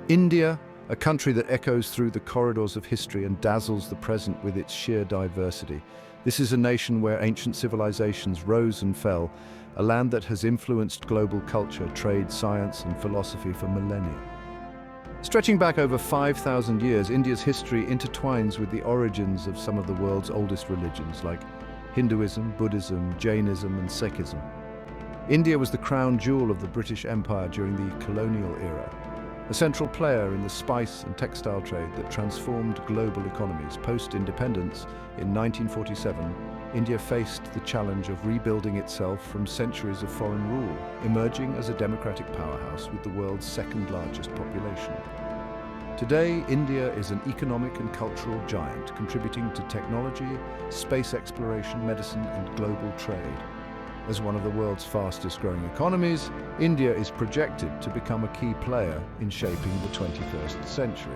India, a country that echoes through the corridors of history and dazzles the present with its sheer diversity. This is a nation where ancient civilizations rose and fell, a land that has influenced global culture, trade, science, and philosophy for millennia. Stretching back over 5,000 years, India's history intertwines with the origins of some of the world's oldest religions, like Hinduism, Buddhism, Jainism, and Sikhism. India was the crown jewel of the British Empire during the colonial era, a central player in the spice and textile trade that transformed global economies. Post-independence, in 1947, India faced the challenge of rebuilding itself from centuries of foreign rule, emerging as a democratic powerhouse with the world's second-largest population. Today, India is an economic and cultural giant, contributing to technology, space exploration, medicine, and global trade. As one of the world's fastest-growing economies, India is projected to become a key player in shaping the 21st century.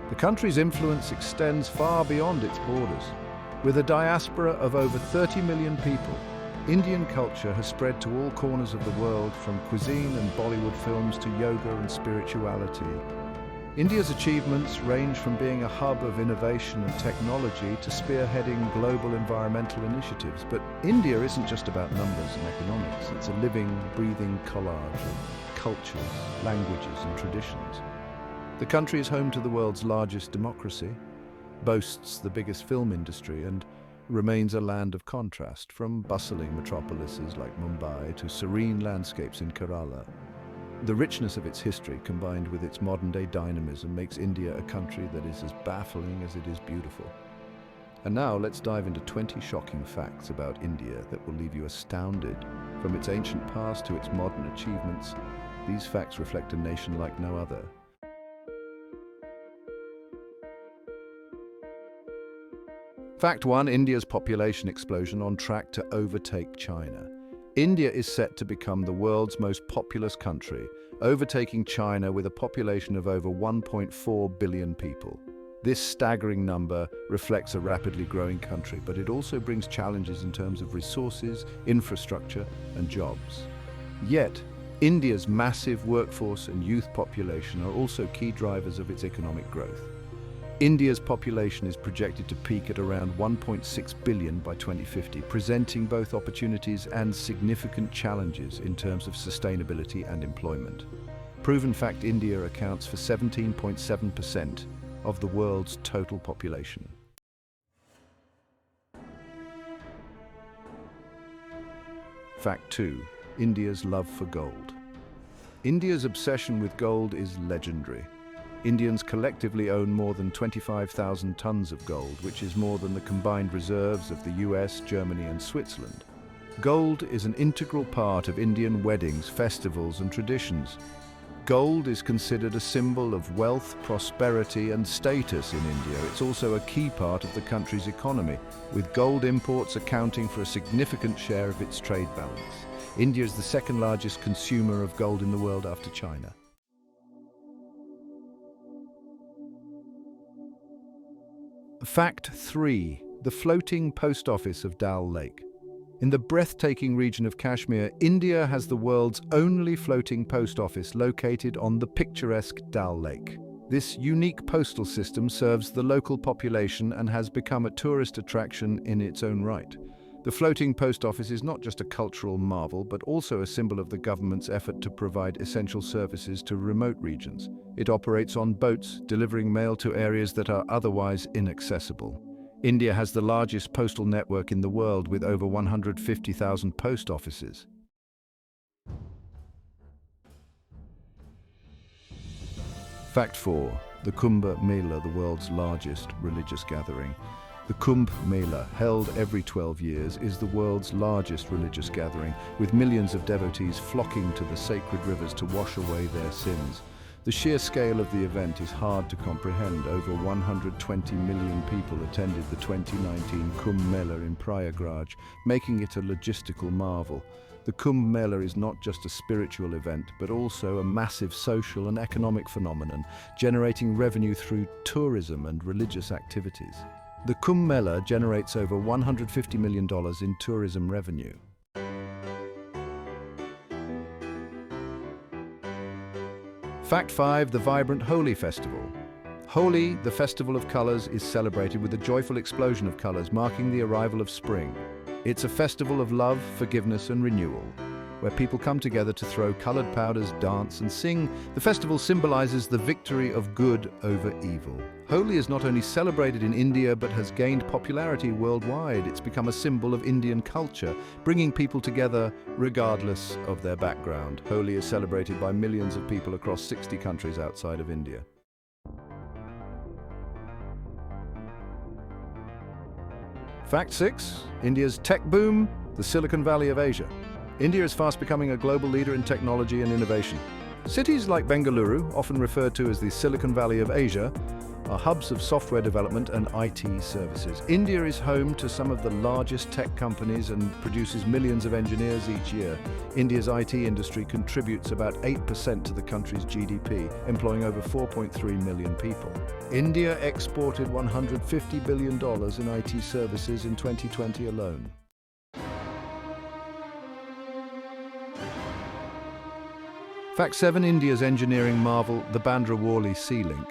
The country's influence extends far beyond its borders. With a diaspora of over 30 million people, Indian culture has spread to all corners of the world, from cuisine and Bollywood films to yoga and spirituality. India's achievements range from being a hub of innovation and technology to spearheading global environmental initiatives. But India isn't just about numbers and economics. It's a living, breathing collage of cultures, languages, and traditions. The country is home to the world's largest democracy, boasts the biggest film industry, and remains a land of contrast, from bustling metropolises like Mumbai to serene landscapes in Kerala. The richness of its history, combined with its modern-day dynamism, makes India a country that is as baffling as it is beautiful. And now let's dive into 20 shocking facts about India that will leave you astounded. From its ancient past to its modern achievements, these facts reflect a nation like no other. Fact 1. India's population explosion on track to overtake China. India is set to become the world's most populous country, overtaking China with a population of over 1.4 billion people. This staggering number reflects a rapidly growing country, but it also brings challenges in terms of resources, infrastructure, and jobs. Yet, India's massive workforce and youth population are also key drivers of its economic growth. India's population is projected to peak at around 1.6 billion by 2050, presenting both opportunities and significant challenges in terms of sustainability and employment. Proven fact: India accounts for 17.7% of the world's total population. Fact 2. India's love for gold. India's obsession with gold is legendary. Indians collectively own more than 25,000 tons of gold, which is more than the combined reserves of the US, Germany, and Switzerland. Gold is an integral part of Indian weddings, festivals, and traditions. Gold is considered a symbol of wealth, prosperity, and status in India. It's also a key part of the country's economy, with gold imports accounting for a significant share of its trade balance. India is the second largest consumer of gold in the world after China. Fact 3. The floating post office of Dal Lake. In the breathtaking region of Kashmir, India has the world's only floating post office located on the picturesque Dal Lake. This unique postal system serves the local population and has become a tourist attraction in its own right. The floating post office is not just a cultural marvel, but also a symbol of the government's effort to provide essential services to remote regions. It operates on boats, delivering mail to areas that are otherwise inaccessible. India has the largest postal network in the world, with over 150,000 post offices. Fact 4. The Kumbh Mela, the world's largest religious gathering. The Kumbh Mela, held every 12 years, is the world's largest religious gathering, with millions of devotees flocking to the sacred rivers to wash away their sins. The sheer scale of the event is hard to comprehend. Over 120 million people attended the 2019 Kumbh Mela in Prayagraj, making it a logistical marvel. The Kumbh Mela is not just a spiritual event, but also a massive social and economic phenomenon, generating revenue through tourism and religious activities. The Kumbh Mela generates over $150 million in tourism revenue. Fact 5, the vibrant Holi festival. Holi, the festival of colors, is celebrated with a joyful explosion of colors marking the arrival of spring. It's a festival of love, forgiveness and renewal, where people come together to throw colored powders, dance and sing. The festival symbolizes the victory of good over evil. Holi is not only celebrated in India but has gained popularity worldwide. It's become a symbol of Indian culture, bringing people together regardless of their background. Holi is celebrated by millions of people across 60 countries outside of India. Fact 6, India's tech boom, the Silicon Valley of Asia. India is fast becoming a global leader in technology and innovation. Cities like Bengaluru, often referred to as the Silicon Valley of Asia, are hubs of software development and IT services. India is home to some of the largest tech companies and produces millions of engineers each year. India's IT industry contributes about 8% to the country's GDP, employing over 4.3 million people. India exported $150 billion in IT services in 2020 alone. Fact 7, India's engineering marvel, the Bandra-Worli Sea Link.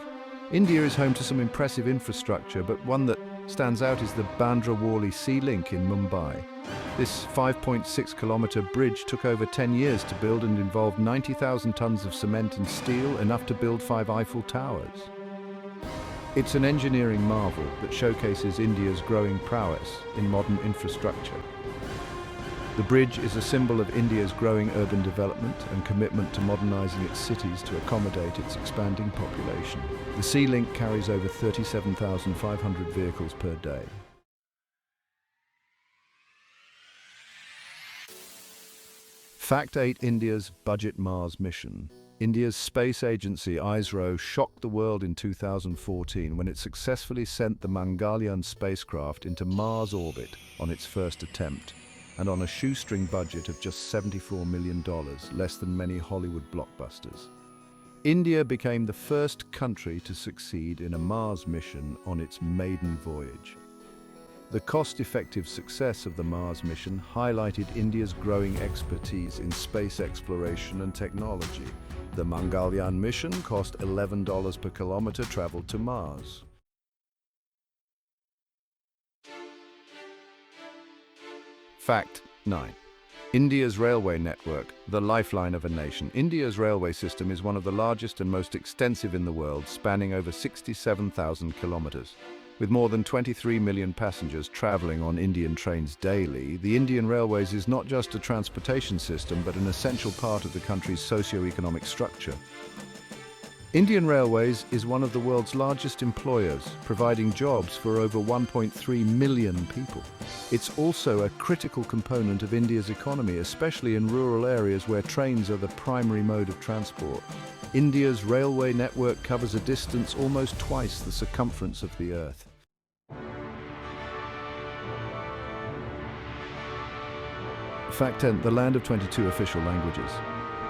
India is home to some impressive infrastructure, but one that stands out is the Bandra-Worli Sea Link in Mumbai. This 5.6-kilometer bridge took over 10 years to build and involved 90,000 tons of cement and steel, enough to build 5 Eiffel Towers. It's an engineering marvel that showcases India's growing prowess in modern infrastructure. The bridge is a symbol of India's growing urban development and commitment to modernizing its cities to accommodate its expanding population. The Sea Link carries over 37,500 vehicles per day. Fact 8, India's budget Mars mission. India's space agency ISRO shocked the world in 2014 when it successfully sent the Mangalyaan spacecraft into Mars orbit on its first attempt, and on a shoestring budget of just $74 million, less than many Hollywood blockbusters. India became the first country to succeed in a Mars mission on its maiden voyage. The cost-effective success of the Mars mission highlighted India's growing expertise in space exploration and technology. The Mangalyaan mission cost $11 per kilometer traveled to Mars. Fact 9. India's railway network, the lifeline of a nation. India's railway system is one of the largest and most extensive in the world, spanning over 67,000 kilometers. With more than 23 million passengers traveling on Indian trains daily, the Indian Railways is not just a transportation system, but an essential part of the country's socio-economic structure. Indian Railways is one of the world's largest employers, providing jobs for over 1.3 million people. It's also a critical component of India's economy, especially in rural areas where trains are the primary mode of transport. India's railway network covers a distance almost twice the circumference of the Earth. Fact 10, the land of 22 official languages.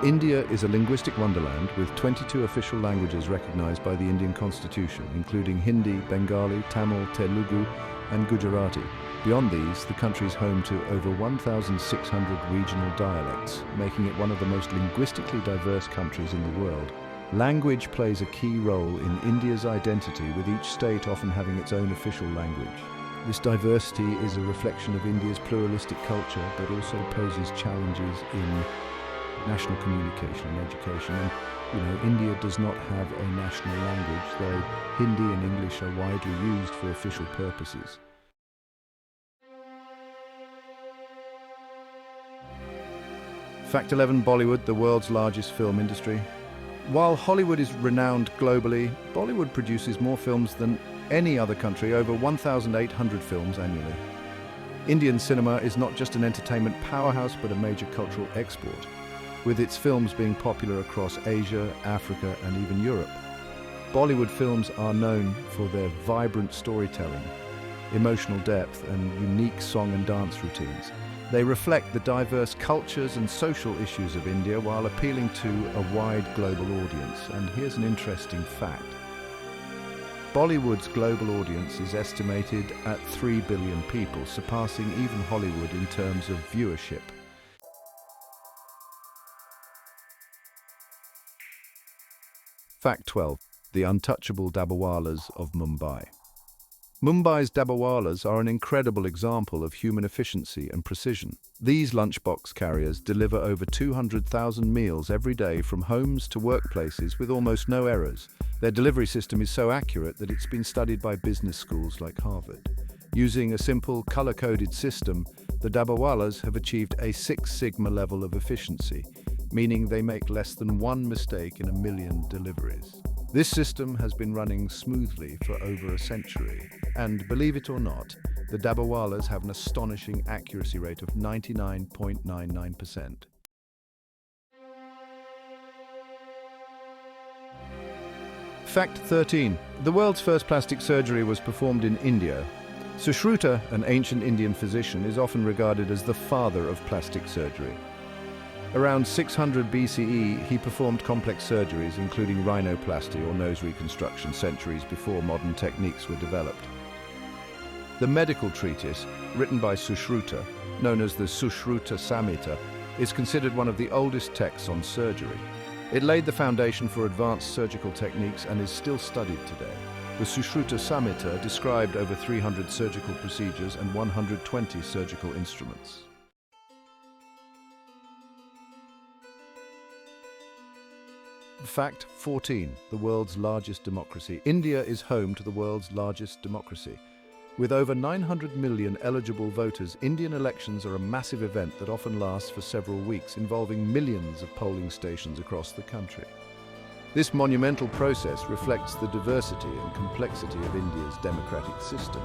India is a linguistic wonderland with 22 official languages recognized by the Indian Constitution, including Hindi, Bengali, Tamil, Telugu, and Gujarati. Beyond these, the country is home to over 1,600 regional dialects, making it one of the most linguistically diverse countries in the world. Language plays a key role in India's identity, with each state often having its own official language. This diversity is a reflection of India's pluralistic culture, but also poses challenges in national communication and education. And, India does not have a national language, though Hindi and English are widely used for official purposes. Fact 11, Bollywood, the world's largest film industry. While Hollywood is renowned globally, Bollywood produces more films than any other country, over 1,800 films annually. Indian cinema is not just an entertainment powerhouse, but a major cultural export, with its films being popular across Asia, Africa, and even Europe. Bollywood films are known for their vibrant storytelling, emotional depth, and unique song and dance routines. They reflect the diverse cultures and social issues of India while appealing to a wide global audience. And here's an interesting fact. Bollywood's global audience is estimated at 3 billion people, surpassing even Hollywood in terms of viewership. Fact 12. The Untouchable Dabbawalas of Mumbai. Mumbai's dabbawalas are an incredible example of human efficiency and precision. These lunchbox carriers deliver over 200,000 meals every day from homes to workplaces with almost no errors. Their delivery system is so accurate that it's been studied by business schools like Harvard. Using a simple, color-coded system, the dabbawalas have achieved a Six Sigma level of efficiency, meaning they make less than one mistake in a million deliveries. This system has been running smoothly for over a century, and believe it or not, the dabbawalas have an astonishing accuracy rate of 99.99%. Fact 13. The world's first plastic surgery was performed in India. Sushruta, an ancient Indian physician, is often regarded as the father of plastic surgery. Around 600 BCE, he performed complex surgeries, including rhinoplasty or nose reconstruction, centuries before modern techniques were developed. The medical treatise, written by Sushruta, known as the Sushruta Samhita, is considered one of the oldest texts on surgery. It laid the foundation for advanced surgical techniques and is still studied today. The Sushruta Samhita described over 300 surgical procedures and 120 surgical instruments. Fact 14. The world's largest democracy. India is home to the world's largest democracy. With over 900 million eligible voters, Indian elections are a massive event that often lasts for several weeks, involving millions of polling stations across the country. This monumental process reflects the diversity and complexity of India's democratic system.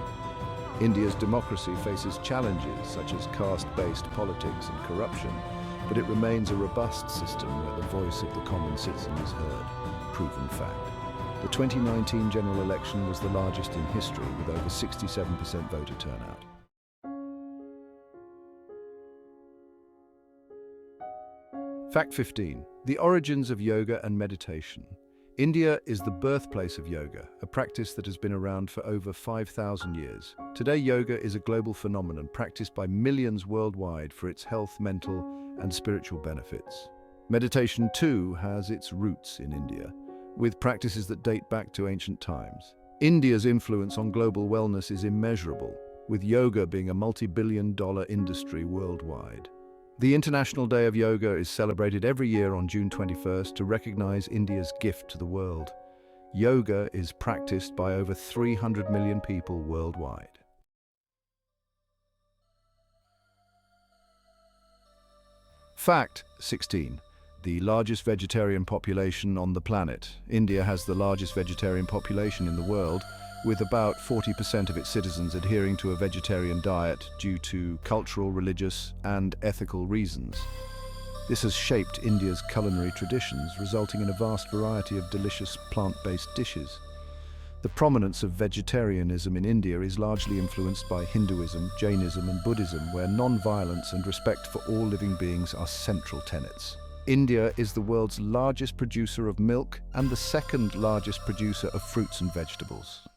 India's democracy faces challenges such as caste-based politics and corruption, but it remains a robust system where the voice of the common citizen is heard. Proven fact. The 2019 general election was the largest in history, with over 67% voter turnout. Fact 15. The origins of yoga and meditation. India is the birthplace of yoga, a practice that has been around for over 5,000 years. Today, yoga is a global phenomenon practiced by millions worldwide for its health, mental, and spiritual benefits. Meditation, too, has its roots in India, with practices that date back to ancient times. India's influence on global wellness is immeasurable, with yoga being a multi-billion-dollar industry worldwide. The International Day of Yoga is celebrated every year on June 21st to recognize India's gift to the world. Yoga is practiced by over 300 million people worldwide. Fact 16. The largest vegetarian population on the planet. India has the largest vegetarian population in the world, with about 40% of its citizens adhering to a vegetarian diet due to cultural, religious, and ethical reasons. This has shaped India's culinary traditions, resulting in a vast variety of delicious plant-based dishes. The prominence of vegetarianism in India is largely influenced by Hinduism, Jainism, and Buddhism, where non-violence and respect for all living beings are central tenets. India is the world's largest producer of milk and the second largest producer of fruits and vegetables.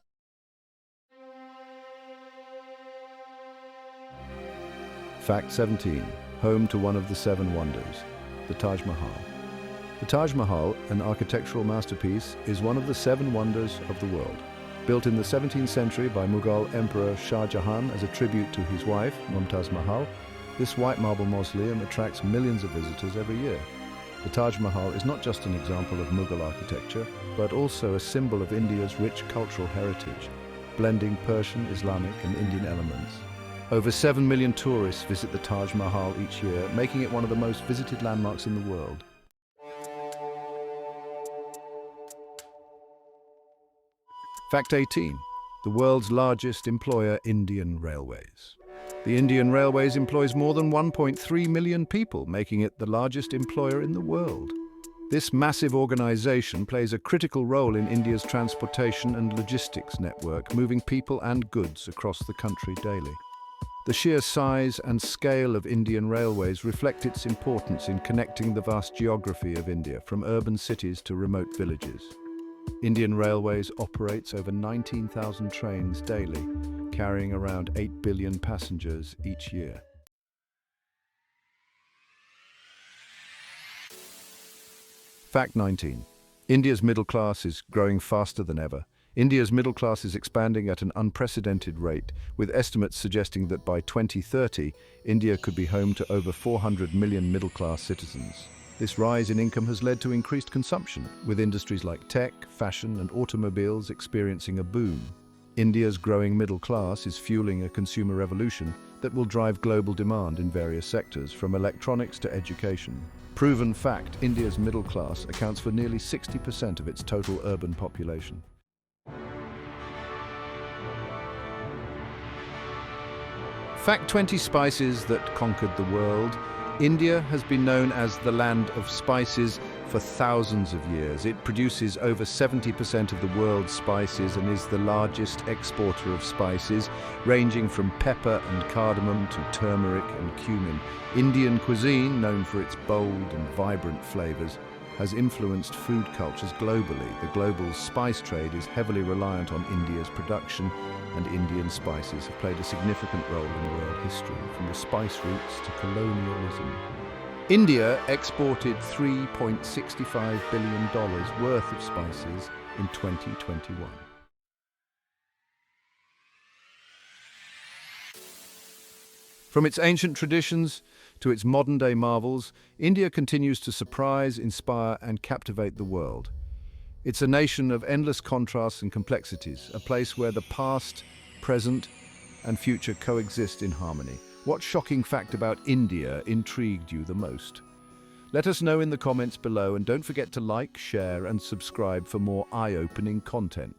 Fact 17. Home to one of the seven wonders, the Taj Mahal. The Taj Mahal, an architectural masterpiece, is one of the seven wonders of the world. Built in the 17th century by Mughal Emperor Shah Jahan as a tribute to his wife, Mumtaz Mahal, this white marble mausoleum attracts millions of visitors every year. The Taj Mahal is not just an example of Mughal architecture, but also a symbol of India's rich cultural heritage, blending Persian, Islamic, and Indian elements. Over 7 million tourists visit the Taj Mahal each year, making it one of the most visited landmarks in the world. Fact 18. The world's largest employer, Indian Railways. The Indian Railways employs more than 1.3 million people, making it the largest employer in the world. This massive organization plays a critical role in India's transportation and logistics network, moving people and goods across the country daily. The sheer size and scale of Indian Railways reflect its importance in connecting the vast geography of India, from urban cities to remote villages. Indian Railways operates over 19,000 trains daily, carrying around 8 billion passengers each year. Fact 19. India's middle class is growing faster than ever. India's middle class is expanding at an unprecedented rate, with estimates suggesting that by 2030, India could be home to over 400 million middle-class citizens. This rise in income has led to increased consumption, with industries like tech, fashion, and automobiles experiencing a boom. India's growing middle class is fueling a consumer revolution that will drive global demand in various sectors, from electronics to education. Proven fact, India's middle class accounts for nearly 60% of its total urban population. Fact 20 spices that conquered the world. India has been known as the land of spices for thousands of years. It produces over 70% of the world's spices and is the largest exporter of spices, ranging from pepper and cardamom to turmeric and cumin. Indian cuisine, known for its bold and vibrant flavors, has influenced food cultures globally. The global spice trade is heavily reliant on India's production, and Indian spices have played a significant role in world history, from the spice routes to colonialism. India exported $3.65 billion worth of spices in 2021. From its ancient traditions to its modern-day marvels, India continues to surprise, inspire, and captivate the world. It's a nation of endless contrasts and complexities, a place where the past, present, and future coexist in harmony. What shocking fact about India intrigued you the most? Let us know in the comments below, and don't forget to like, share, and subscribe for more eye-opening content.